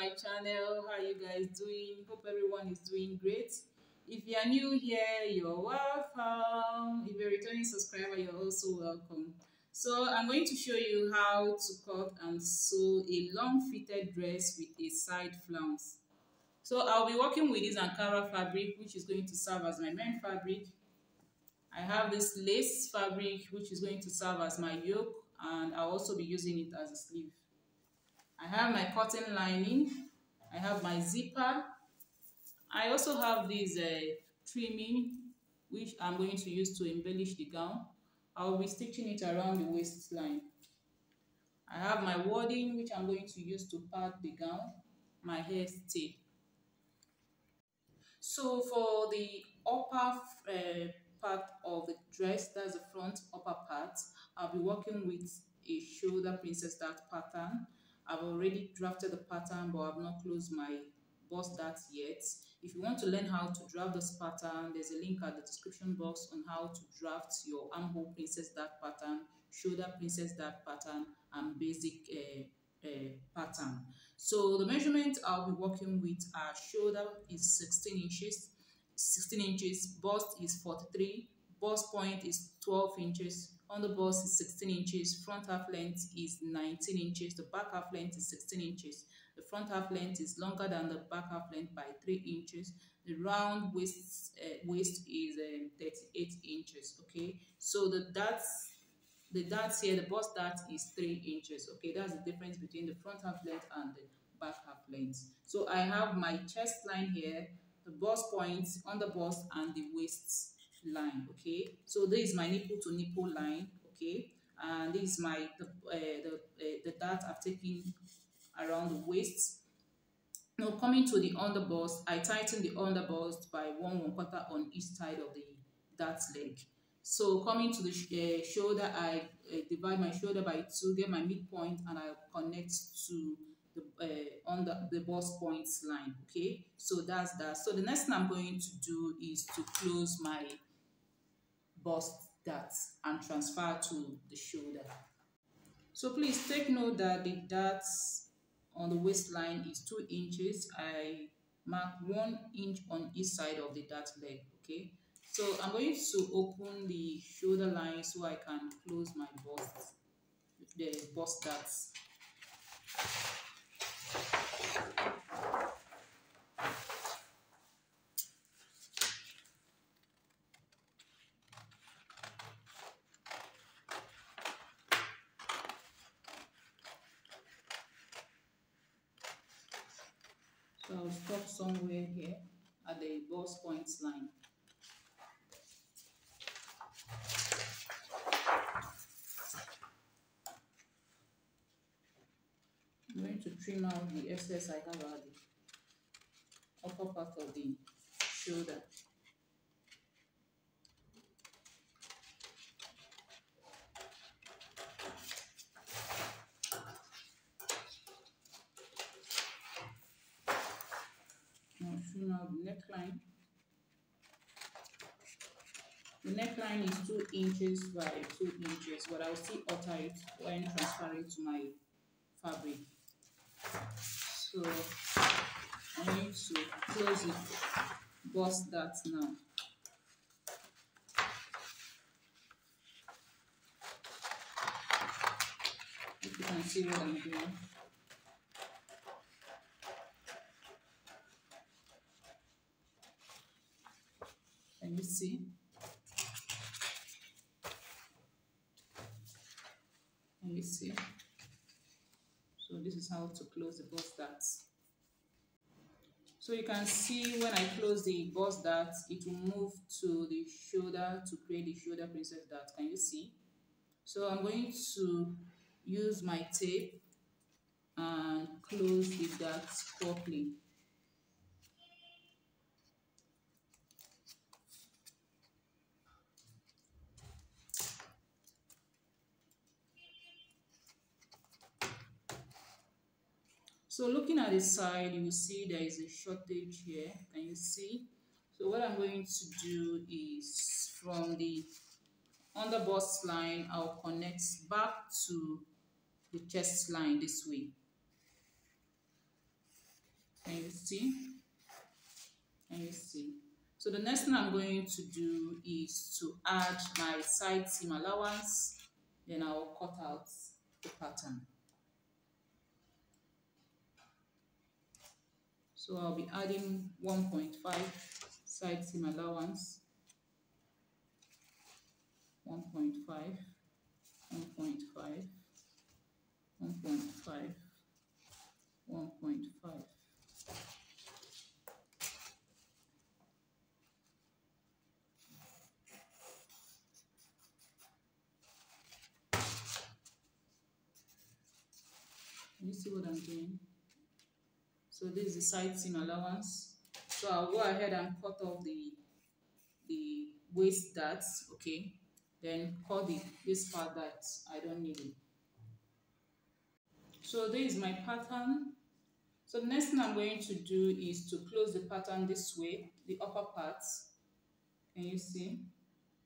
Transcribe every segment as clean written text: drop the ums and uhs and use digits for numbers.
my channel. How you guys doing? Hope everyone is doing great. If you are new here, you're welcome. If you're a returning subscriber, you're also welcome. So I'm going to show you how to cut and sew a long fitted dress with a side flounce. So I'll be working with this Ankara fabric, which is going to serve as my main fabric. I have this lace fabric, which is going to serve as my yoke, and I'll also be using it as a sleeve. I have my cotton lining, I have my zipper, I also have this trimming, which I'm going to use to embellish the gown. I'll be stitching it around the waistline. I have my wadding, which I'm going to use to part the gown, my hair tape. So for the upper part of the dress, that's the front upper part, I'll be working with a shoulder princess dart pattern. I've already drafted the pattern, but I've not closed my bust dart yet. If you want to learn how to draft this pattern, there's a link at the description box on how to draft your armhole princess dart pattern, shoulder princess dart pattern, and basic pattern. So the measurement I'll be working with, shoulder is 16 inches, bust is 43, bust point is 12 inches, on the bust is 16 inches, front half length is 19 inches, the back half length is 16 inches. The front half length is longer than the back half length by 3 inches. The round waist is 38 inches. Okay, so the darts here, the bust dart is 3 inches. Okay, that's the difference between the front half length and the back half length. So I have my chest line here, the bust point on the bust, and the waist line. Okay, so this is my nipple to nipple line. Okay, and this is my the dart I've taken around the waist. Now coming to the underbust, I tighten the underbust by 1/4 on each side of the dart leg. So coming to the shoulder, I divide my shoulder by 2, get my midpoint, and I connect to the bust points line. Okay, so that's that. So the next thing I'm going to do is to close my bust dart and transfer to the shoulder. So please take note that the darts on the waistline is 2 inches. I mark 1 inch on each side of the dart leg. Okay, so I'm going to open the shoulder line so I can close my bust, the bust darts. So I'll stop somewhere here at the bust points line. I'm going to trim out the excess I have at the upper part of the shoulder. I'll trim out the neckline. The neckline is 2 inches by 2 inches, but I'll still alter it when transferring to my fabric. So I need to close it, bust that now. If you can see what I'm doing. Can you see? Can you see? So this is how to close the bust darts. So you can see when I close the bust darts, it will move to the shoulder to create the shoulder princess dart. Can you see? So I'm going to use my tape and close the darts properly. So looking at the side, you will see there is a shortage here. Can you see? So what I'm going to do is from the underbust line, I'll connect back to the chest line this way. Can you see? Can you see? So the next thing I'm going to do is to add my side seam allowance. Then I'll cut out the pattern. So I'll be adding 1.5 side seam allowance, 1.5, 1.5, 1.5, 1.5. Can you see what I'm doing? So this is the side seam allowance. So I'll go ahead and cut off the waist darts, okay? Then cut this part that I don't need it. So this is my pattern. So the next thing I'm going to do is to close the pattern this way, the upper part. Can you see?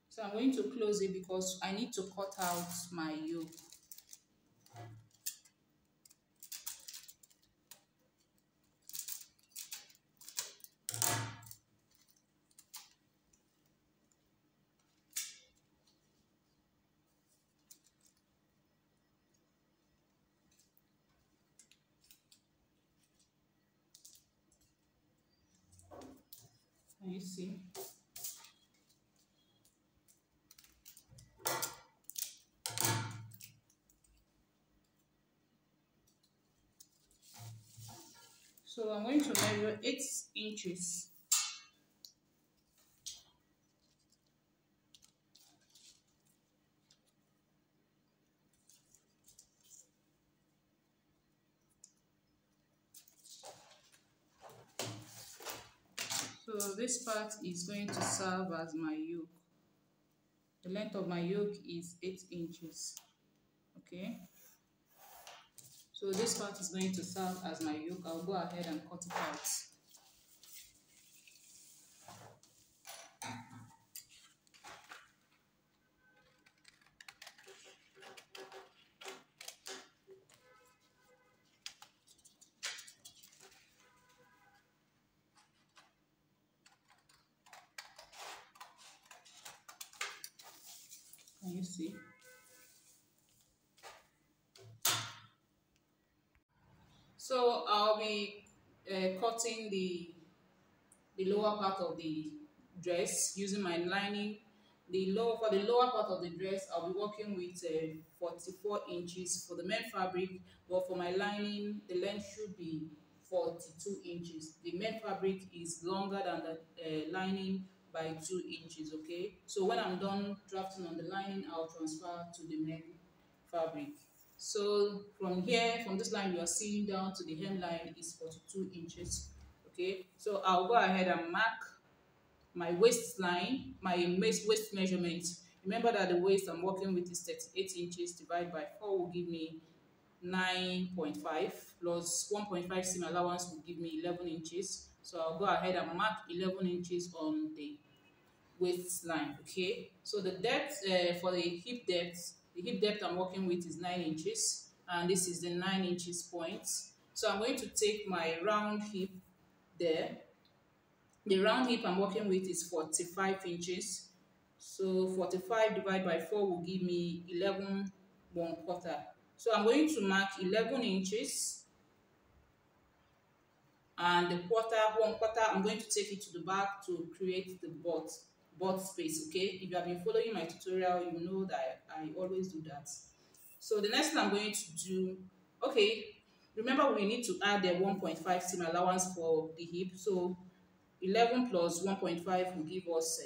So I'm going to close it because I need to cut out my yoke. Can you see? So I'm going to measure 8 inches. So this part is going to serve as my yoke. The length of my yoke is 8 inches. Okay. So this part is going to serve as my yoke. I'll go ahead and cut it out. Can you see? So I'll be cutting the lower part of the dress using my lining. For the lower part of the dress, I'll be working with 44 inches for the main fabric, but for my lining, the length should be 42 inches. The main fabric is longer than the lining by 2 inches, okay? So when I'm done drafting on the lining, I'll transfer to the main fabric. So from here, from this line you are seeing down to the hemline is 42 inches, okay? So I'll go ahead and mark my waistline, my waist measurement. Remember that the waist I'm working with is 38 inches divided by 4 will give me 9.5 plus 1.5 seam allowance will give me 11 inches. So I'll go ahead and mark 11 inches on the waistline, okay? So the depth for the hip depth I'm working with is 9 inches, and this is the 9 inches point. So I'm going to take my round hip there. The round hip I'm working with is 45 inches. So 45 divided by 4 will give me 11 1/4. So I'm going to mark 11 inches, and the 1/4, I'm going to take it to the back to create the butt space, okay? If you have been following my tutorial, you know that I always do that. So the next thing I'm going to do, okay, remember we need to add the 1.5 seam allowance for the hip. So 11 plus 1.5 will give us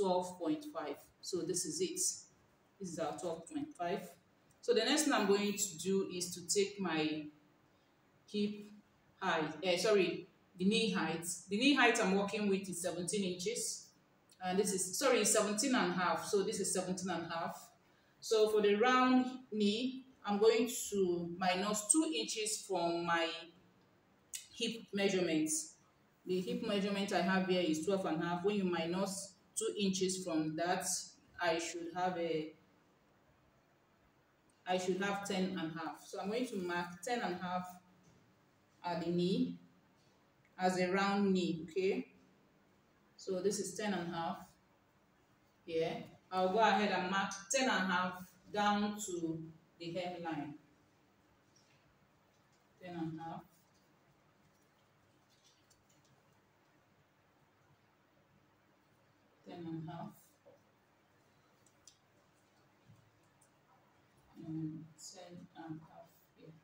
12.5. So this is it. This is our 12.5. So the next thing I'm going to do is to take my hip height, the knee height. The knee height I'm working with is 17 inches. And this is, 17 and a half. So this is 17 and a half. So for the round knee, I'm going to minus 2 inches from my hip measurements. The hip measurement I have here is 12 and a half. When you minus 2 inches from that, I should have 10 and a half. So I'm going to mark 10 and a half at the knee. as a round knee, okay? So this is 10 and a half here. I'll go ahead and mark 10 and a half down to the hemline. 10 and a half. 10 and a half. And 10 and a half here.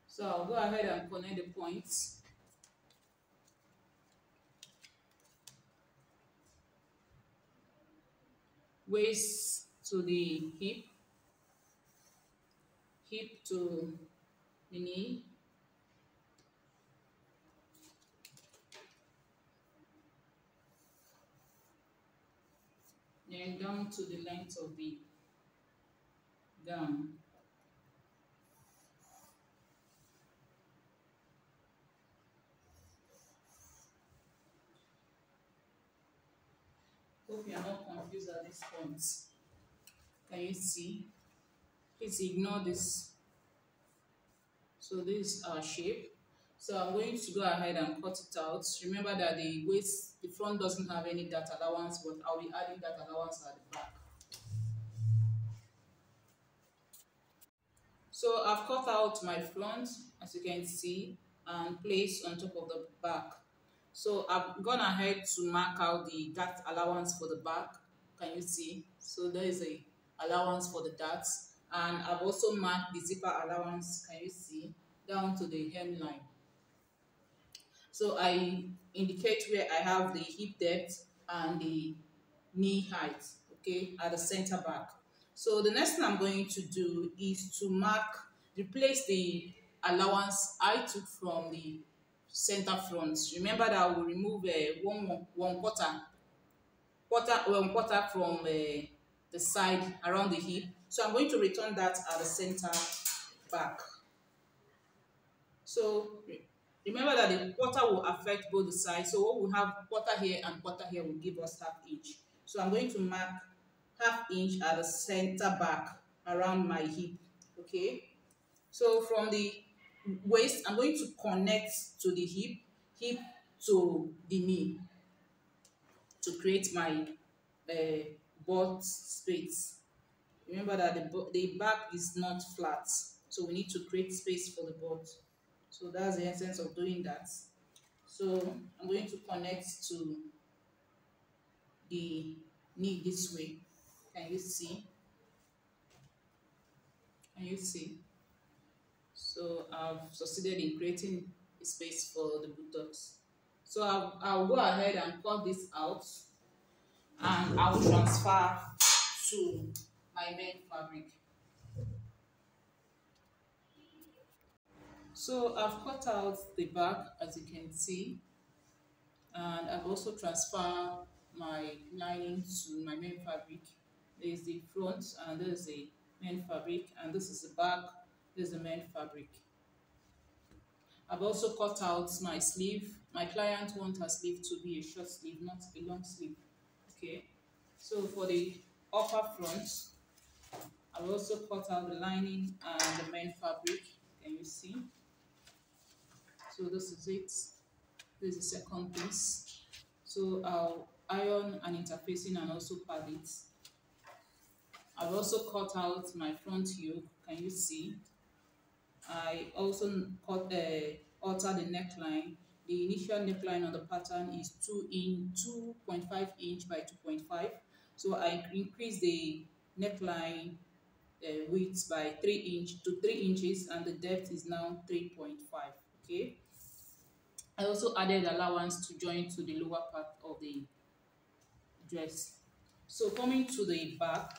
So I'll go ahead and connect the points. Waist to the hip, hip to the knee, then down to the length of the gown. Hope you are not confused at this point. Can you see? Please ignore this. So this is our shape. So I'm going to go ahead and cut it out. Remember that the waist, the front doesn't have any dart allowance, but I'll be adding that allowance at the back. So I've cut out my front, as you can see, and placed on top of the back. So I've gone ahead to mark out the dart allowance for the back. Can you see? So there is a allowance for the darts, and I've also marked the zipper allowance. Can you see? Down to the hemline. So I indicate where I have the hip depth and the knee height, okay, at the center back. So the next thing I'm going to do is to replace the allowance I took from the center front. Remember that I will remove one quarter from the side around the hip. So I'm going to return that at the center back. So remember that the quarter will affect both the sides. So what we have quarter here and quarter here will give us half inch. So I'm going to mark half inch at the center back around my hip. Okay. So from the waist, I'm going to connect to the hip to the knee to create my butt space. Remember that the back is not flat, so we need to create space for the butt. So that's the essence of doing that. So I'm going to connect to the knee this way. Can you see? Can you see? So I've succeeded in creating a space for the buttocks. So I'll go ahead and cut this out, and I will transfer to my main fabric. So I've cut out the back, as you can see, and I've also transferred my lining to my main fabric. There is the front, and there is the main fabric, and this is the back. This is the main fabric. I've also cut out my sleeve. My client wants her sleeve to be a short sleeve, not a long sleeve. Okay. So for the upper front, I've also cut out the lining and the main fabric. Can you see? So this is it. This is the second piece. So I'll iron and interfacing and also pad it. I've also cut out my front yoke. Can you see? I also alter the neckline. The initial neckline on the pattern is 2.5 inch by 2.5. So I increase the neckline width by 3 inch to 3 inches, and the depth is now 3.5. Okay. I also added allowance to join to the lower part of the dress. So coming to the back,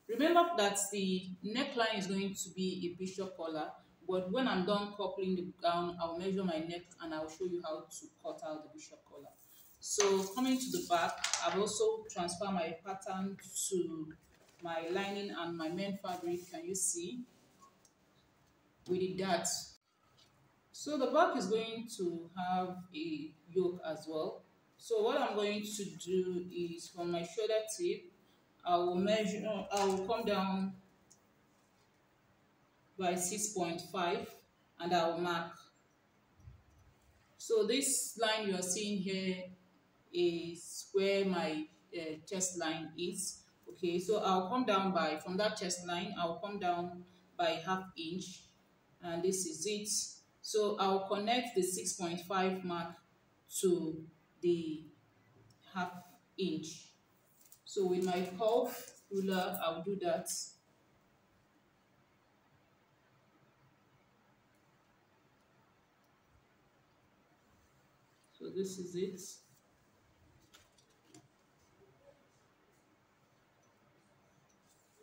remember that the neckline is going to be a bishop collar, but when I'm done coupling the gown, I'll measure my neck and I'll show you how to cut out the bishop collar. So coming to the back, I've also transferred my pattern to my lining and my main fabric. Can you see? We did that. So the back is going to have a yoke as well. So what I'm going to do is from my shoulder tip, I will come down by 6.5 and I will mark So this line you are seeing here is where my chest line is. Okay, so I'll come down by, from that chest line, I'll come down by ½ inch, and this is it. So I'll connect the 6.5 mark to the ½ inch. So with my curve ruler, I'll do that. So this is it.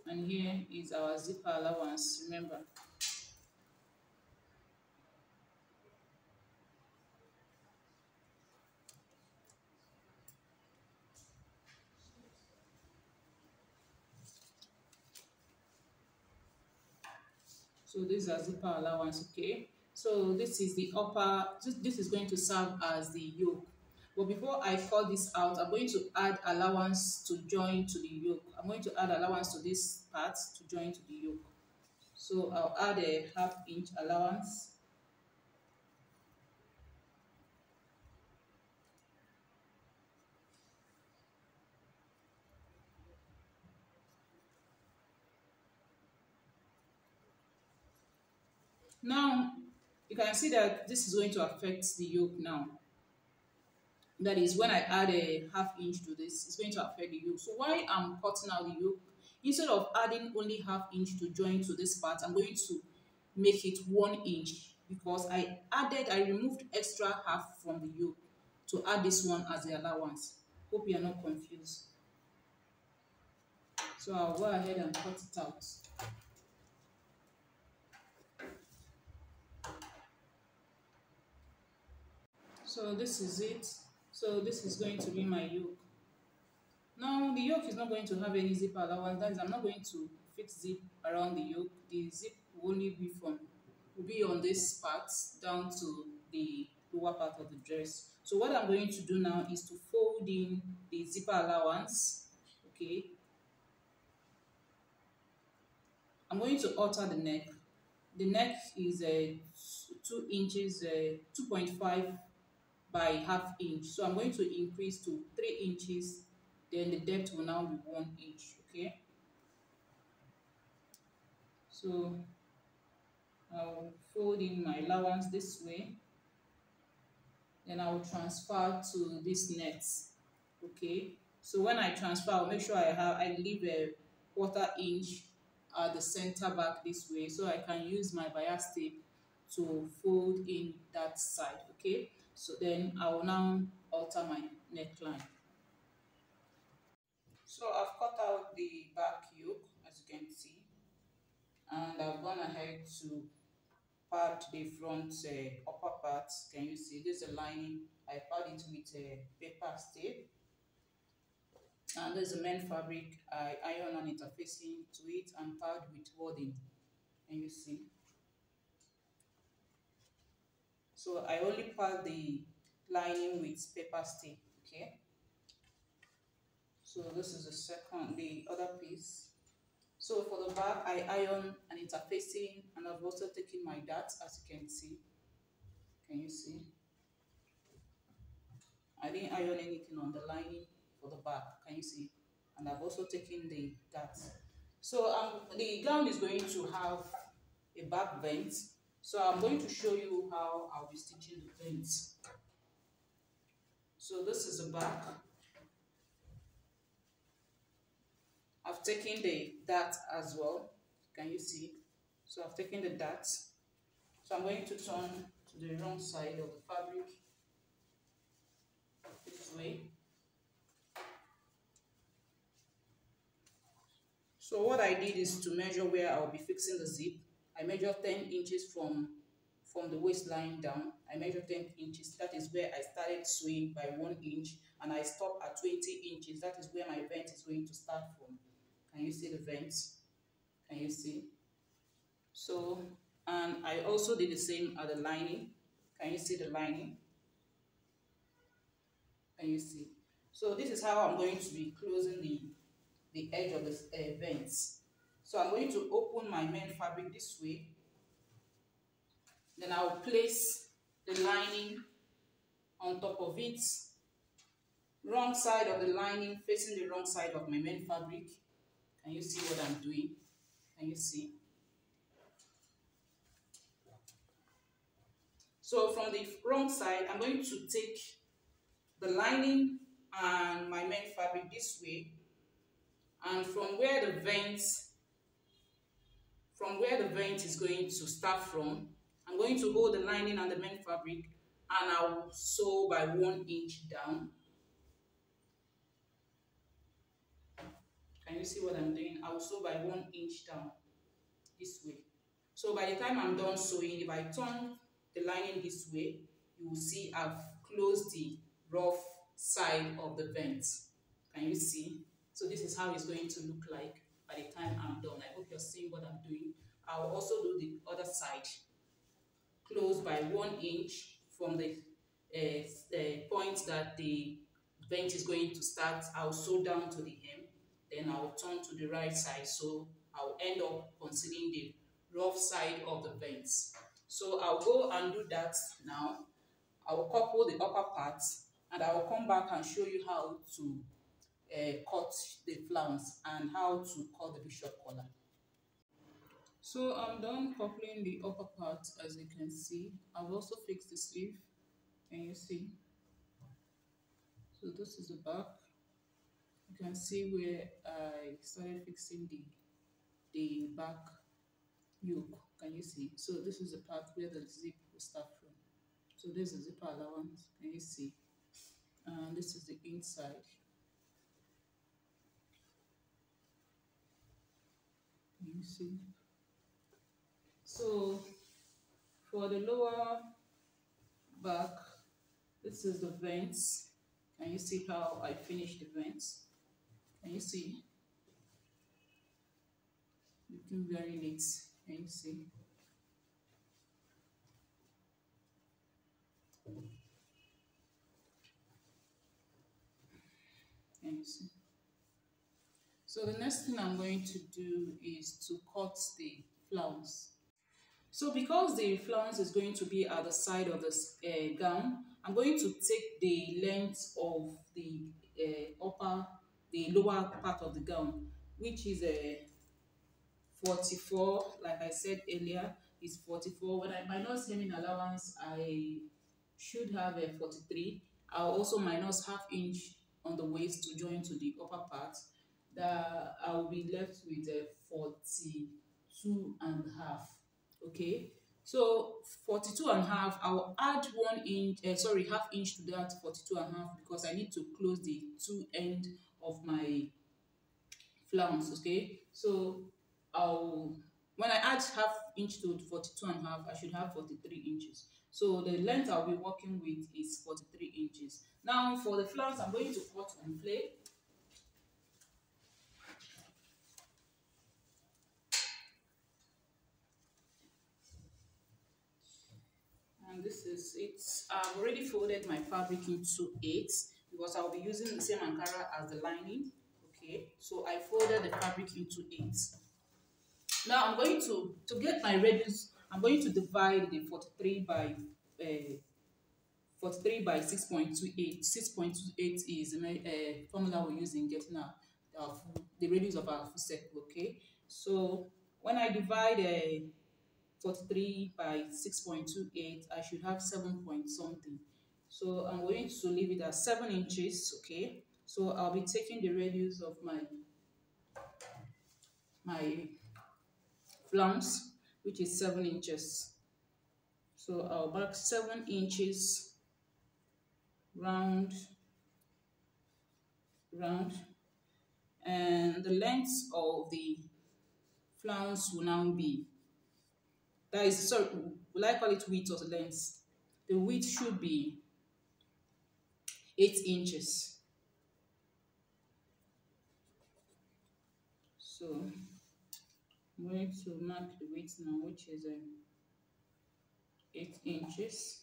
And here is our zipper allowance, remember. So this is a zipper allowance, okay? So this is the upper, this is going to serve as the yoke. But before I cut this out, I'm going to add allowance to join to the yoke. I'm going to add allowance to this part to join to the yoke. So I'll add a ½ inch allowance. Now, you can see that this is going to affect the yoke now. That is, when I add a ½ inch to this, it's going to affect the yoke. So why I'm cutting out the yoke, instead of adding only ½ inch to join to this part, I'm going to make it 1 inch, because I removed extra half from the yoke to add this one as the allowance. Hope you are not confused. So I'll go ahead and cut it out. So this is it. So this is going to be my yoke. Now the yoke is not going to have any zip allowance. That is, I'm not going to fix zip around the yoke. The zip will only be on this part down to the lower part of the dress. So what I'm going to do now is to fold in the zipper allowance. Okay. I'm going to alter the neck. The neck is 2 inches, 2.5 by ½ inch. So I'm going to increase to 3 inches. Then the depth will now be 1 inch. Okay. So I'll fold in my allowance this way. Then I will transfer to this net. Okay. So when I transfer, I'll make sure I leave a ½ inch at the center back this way, so I can use my bias tape to fold in that side. Okay. So then I will now alter my neckline. So I've cut out the back yoke, as you can see, and I've gone ahead to pad the front upper part. Can you see this is a lining? I pad it with a paper tape, and there's a main fabric. I iron an interfacing to it and pad with wadding. Can you see? So I only pad the lining with paper tape. Okay. So this is the other piece. So for the back, I iron an interfacing, and I've also taken my darts, as you can see. Can you see? I didn't iron anything on the lining for the back. Can you see? And I've also taken the darts. So the gown is going to have a back vent. So I'm going to show you how I'll be stitching the vent. So this is the back. I've taken the dart as well. Can you see? So I've taken the dart. So I'm going to turn to the wrong side of the fabric this way. So what I did is to measure where I'll be fixing the zip. I measured 10 inches from the waistline down. I measured 10 inches. That is where I started sewing by 1 inch, and I stopped at 20 inches. That is where my vent is going to start from. Can you see the vent? Can you see? So, and I also did the same at the lining. Can you see the lining? Can you see? So this is how I'm going to be closing the edge of the vent. So I'm going to open my main fabric this way. Then I'll place the lining on top of it, wrong side of the lining facing the wrong side of my main fabric. Can you see what I'm doing? Can you see? So from the wrong side, I'm going to take the lining and my main fabric this way, and from where the vent is going to start from, I'm going to hold the lining and the main fabric, and I will sew by 1 inch down. Can you see what I'm doing? I will sew by 1 inch down this way. So by the time I'm done sewing, if I turn the lining this way, you will see I've closed the rough side of the vent. Can you see? So this is how it's going to look like by the time I'm done. I hope you're seeing what I'm doing. I will also do the other side. Close by 1 inch from the point that the vent is going to start. I'll sew down to the hem. Then I'll turn to the right side. So I'll end up concealing the rough side of the vents. So I'll go and do that now. I will couple the upper part, and I will come back and show you how to cut the flounce and how to cut the bishop collar. So I'm done coupling the upper part, as you can see. I've also fixed the sleeve. Can you see? So this is the back. You can see where I started fixing the back yoke. Can you see? So this is the part where the zip will start from. So this is the zipper allowance. Can you see? And this is the inside. Can you see? So for the lower back, this is the vents. Can you see how I finished the vents? Can you see? Looking very neat. Can you see? Can you see? So the next thing I'm going to do is to cut the flounce. So because the flounce is going to be at the side of the gown, I'm going to take the length of the the lower part of the gown, which is 44. Like I said earlier, is 44. When I minus hemming allowance, I should have a 43. I'll also minus ½ inch on the waist to join to the upper part. That I will be left with a 42.5. Okay, so 42.5. I will add 1 inch, sorry, ½ inch to that 42.5, because I need to close the two end of my flounce. Okay, so when I add ½ inch to 42.5, I should have 43 inches. So the length I'll be working with is 43 inches. Now for the flounce, I'm going to cut on flake. And this is it. I've already folded my fabric into 8 because I'll be using the same Ankara as the lining. Okay, so I folded the fabric into 8. Now I'm going to get my radius. I'm going to divide the 43 by 6.28. 6.28 is the formula we use in getting the radius of our full circle. Okay, so when I divide 43 by 6.28, I should have 7 point something. So I'm going to leave it at 7 inches. Okay, so I'll be taking the radius of my flounce, which is 7 inches. So I'll mark 7 inches round, and the length of the flounce will now be, that is, sorry, will I call it width or length? The width should be 8 inches. So I'm going to mark the width now, which is 8 inches.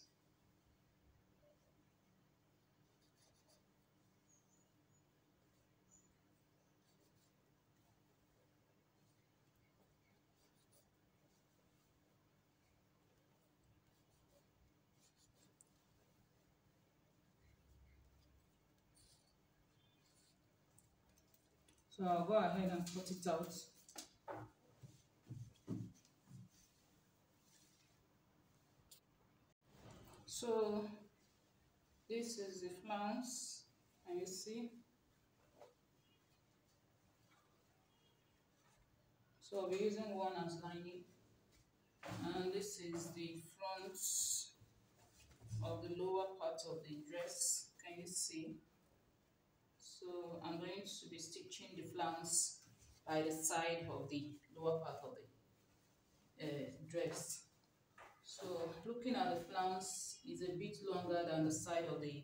So I'll go ahead and cut it out. So this is the flounce, and you see. So I'll be using one as lining, and this is the front of the lower part of the dress. Can you see? So I'm going to be stitching the flounce by the side of the lower part of the dress. So looking at the flounce is a bit longer than the side of the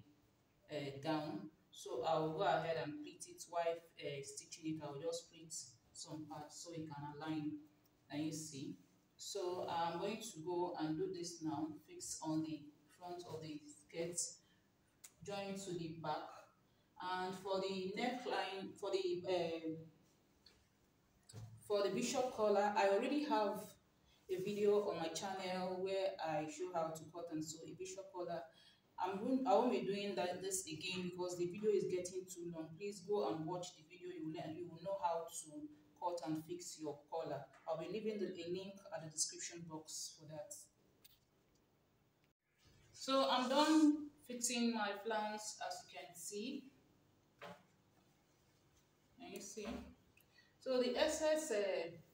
gown. So I'll go ahead and pleat it while stitching it. I'll just pleat some parts so it can align. And you see. So I'm going to go and do this now. Fix on the front of the skirt, join to the back, and for the neckline, for the bishop collar, I already have a video on my channel where I show how to cut and sew a bishop collar. I won't be doing this again because the video is getting too long. Please go and watch the video. You will know how to cut and fix your collar. I'll be leaving a link at the description box for that. So I'm done fixing my flounce, as you can see. Can you see? So the excess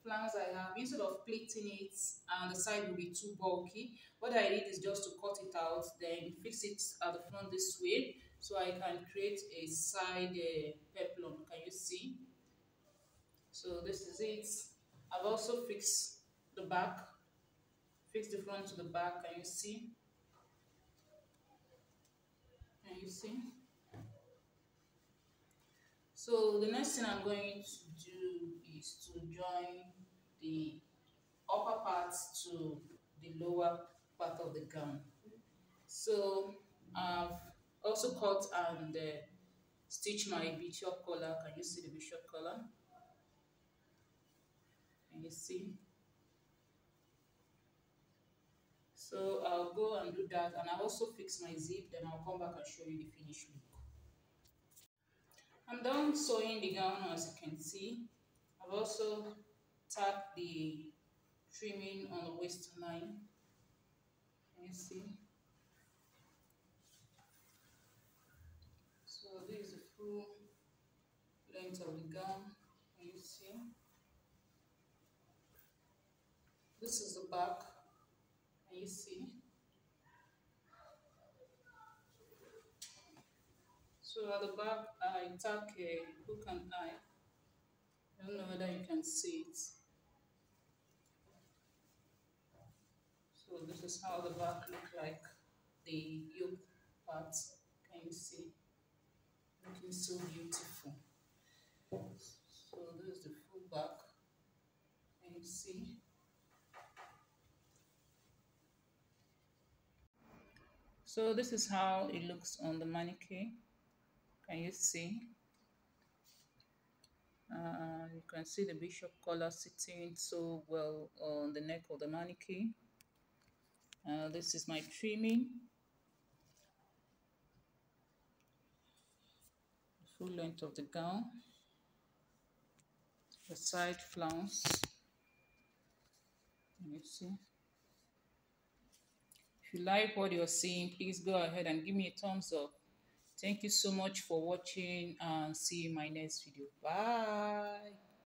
flounce I have, instead of pleating it and the side will be too bulky, what I did is just to cut it out, then fix it at the front this way, so I can create a side peplum. Can you see? So this is it. I've also fixed the back, fixed the front to the back. Can you see? Can you see? So the next thing I'm going to do is to join the upper part to the lower part of the gown. So I've also cut and stitch my bishop collar. Can you see the bishop collar? Can you see? So I'll go and do that, and I'll also fix my zip, then I'll come back and show you the finished look. I'm done sewing the gown, as you can see. I've also tacked the trimming on the waistline. Can you see? So this is the full length of the gown. Can you see? This is the back. Can you see? So at the back, I tack a hook and eye. I don't know whether you can see it. So this is how the back look like, the yoke part. Can you see? Looking so beautiful. So this is the full back. Can you see? So this is how it looks on the mannequin. Can you see? You can see the bishop collar sitting so well on the neck of the mannequin. This is my trimming. Full length of the gown. The side flounce. Can you see? If you like what you're seeing, please go ahead and give me a thumbs up. Thank you so much for watching, and see you in my next video. Bye.